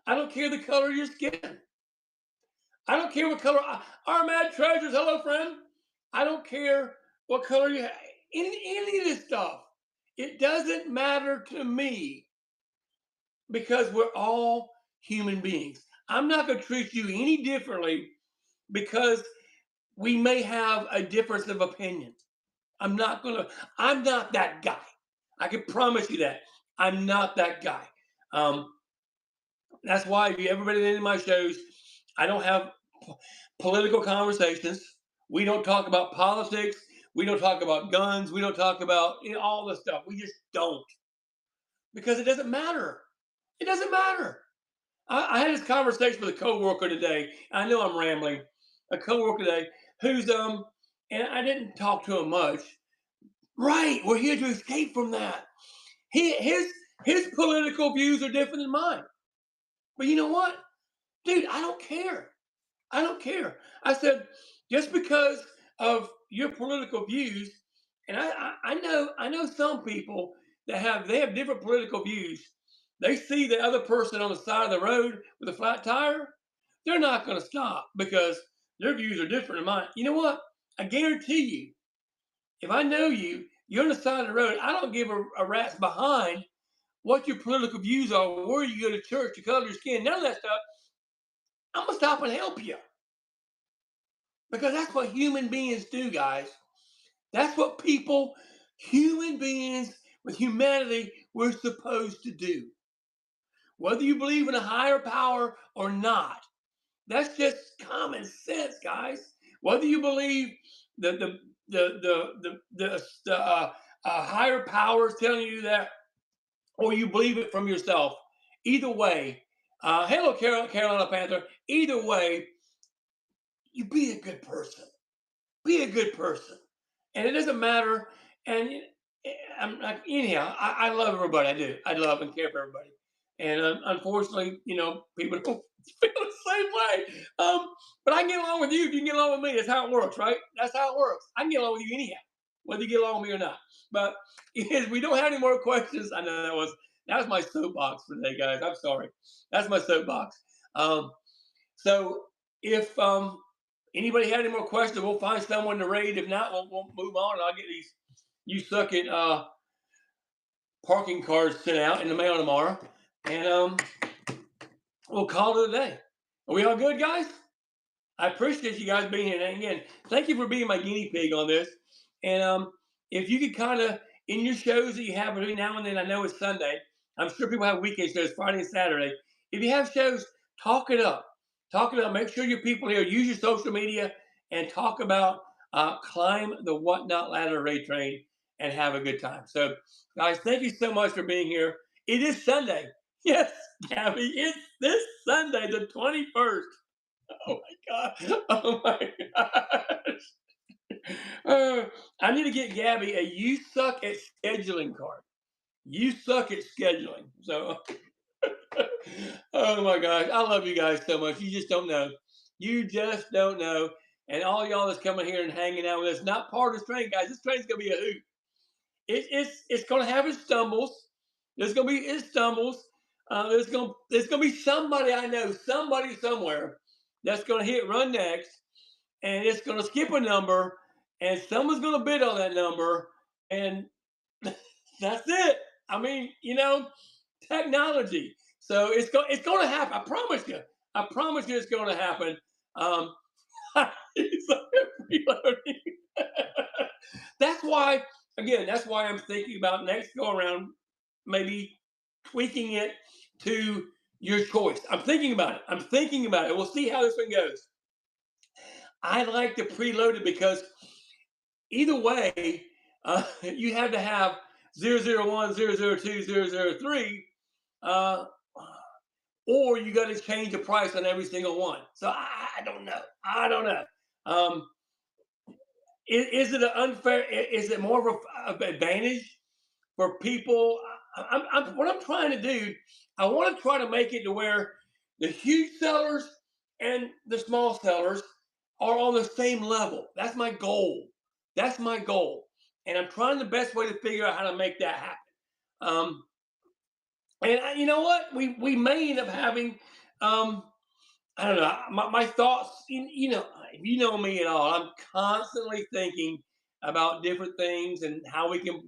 I don't care the color of your skin. I don't care what color. Our mad treasures, hello friend. I don't care what color you have. Any of this stuff. It doesn't matter to me because we're all human beings. I'm not going to treat you any differently because we may have a difference of opinion. I'm not that guy. I can promise you that. I'm not that guy. Um, that's why if you ever been in any of my shows, I don't have political conversations. We don't talk about politics. We don't talk about guns. We don't talk about all this stuff. We just don't. Because it doesn't matter. It doesn't matter. I had this conversation with a coworker today. I know I'm rambling. A coworker today who's and I didn't talk to him much. Right, we're here to escape from that. His political views are different than mine. But you know what, dude? I don't care. I don't care. I said just because of your political views, and I know some people that they have different political views. They see the other person on the side of the road with a flat tire, they're not going to stop because their views are different than mine. You know what? I guarantee you, if I know you, you're on the side of the road. I don't give a rat's behind what your political views are, where you go to church, the color of your skin, none of that stuff. I'm gonna stop and help you because that's what human beings do, guys. That's what human beings with humanity, we're supposed to do. Whether you believe in a higher power or not, that's just common sense, guys. Whether you believe that the higher power is telling you that, or you believe it from yourself, either way, hello, Carolina Panther. Either way, you be a good person. Be a good person, and it doesn't matter. And I'm like, anyhow, I love everybody. I do. I love and care for everybody. And unfortunately, people don't feel the same way. But I can get along with you if you can get along with me. That's how it works, right? That's how it works. I can get along with you anyhow, whether you get along with me or not. But if we don't have any more questions, I know that was my soapbox for today, guys. I'm sorry. That's my soapbox. So if anybody had any more questions, we'll find someone to raid. If not, we'll move on. And I'll get these You Suck It parking cards sent out in the mail tomorrow. And we'll call it a day. Are we all good, guys? I appreciate you guys being here. And again, thank you for being my guinea pig on this. And if you could kind of, in your shows that you have between now and then, I know it's Sunday. I'm sure people have weekend shows, Friday and Saturday. If you have shows, talk it up. Talk it up. Make sure your people here use your social media and talk about climb the Whatnot Ladder Raid Train and have a good time. So, guys, thank you so much for being here. It is Sunday. Yes, Gabby, it's this Sunday, the 21st. Oh my God. Oh my gosh. I need to get Gabby a You Suck at Scheduling card. You suck at scheduling. So, oh my gosh. I love you guys so much. You just don't know. You just don't know. And all y'all that's coming here and hanging out with us, not part of this train, guys. This train's going to be a hoot. It's going to have its stumbles. There's going to be its stumbles. There's going to be somebody I know, somebody somewhere that's going to hit run next, and it's going to skip a number, and someone's going to bid on that number, and that's it. I mean, technology. So it's going to happen. I promise you. I promise you it's going to happen. Um, it's like preloading. That's why, again, that's why I'm thinking about next go around, maybe tweaking it to your choice. I'm thinking about it. I'm thinking about it. We'll see how this one goes. I like to preload it because either way, you have to have 001, 002, 003, uh, or you got to change the price on every single one. So I don't know. I don't know. Um, is it an unfair? Is it more of an advantage for people? What I'm trying to do, I want to try to make it to where the huge sellers and the small sellers are on the same level. That's my goal. That's my goal. And I'm trying the best way to figure out how to make that happen. Um, and you know what? We may end up having, um, I don't know, my thoughts, if you know me at all, I'm constantly thinking about different things and how we can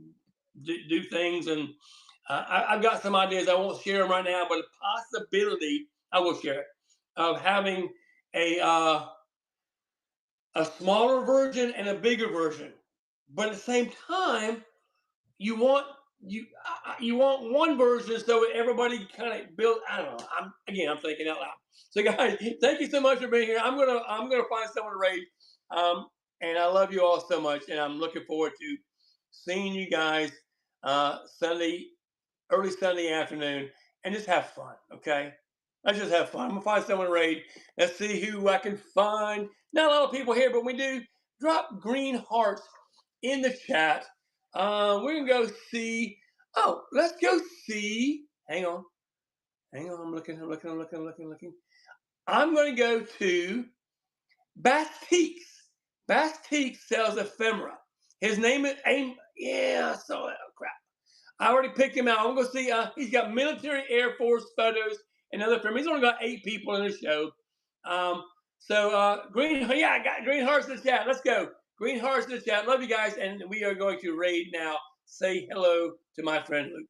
do things. And I've got some ideas. I won't share them right now, but a possibility, I will share it, of having a, uh, a smaller version and a bigger version. But at the same time, you want you want one version so everybody kind of build. I don't know. I'm thinking out loud. So guys, thank you so much for being here. I'm gonna find someone to raid. And I love you all so much, and I'm looking forward to seeing you guys Sunday, early Sunday afternoon, and just have fun. Okay, let's just have fun. I'm gonna find someone to raid. Let's see who I can find. Not a lot of people here, but we do. Drop green hearts in the chat. We're gonna go see. Oh, let's go see. Hang on, hang on. I'm looking. I'm looking. I'm looking. I'm looking. I'm looking. I'm gonna go to Bastiques. Bastiques sells ephemera. His name is Aim. Yeah, I saw that. Oh, crap. I already picked him out. I'm gonna see. He's got military, Air Force photos and other ephemera. He's only got 8 people in the show. Um, green. Yeah, I got green hearts in the chat. Let's go. Green hearts in the chat. Love you guys, and we are going to raid now. Say hello to my friend Luke.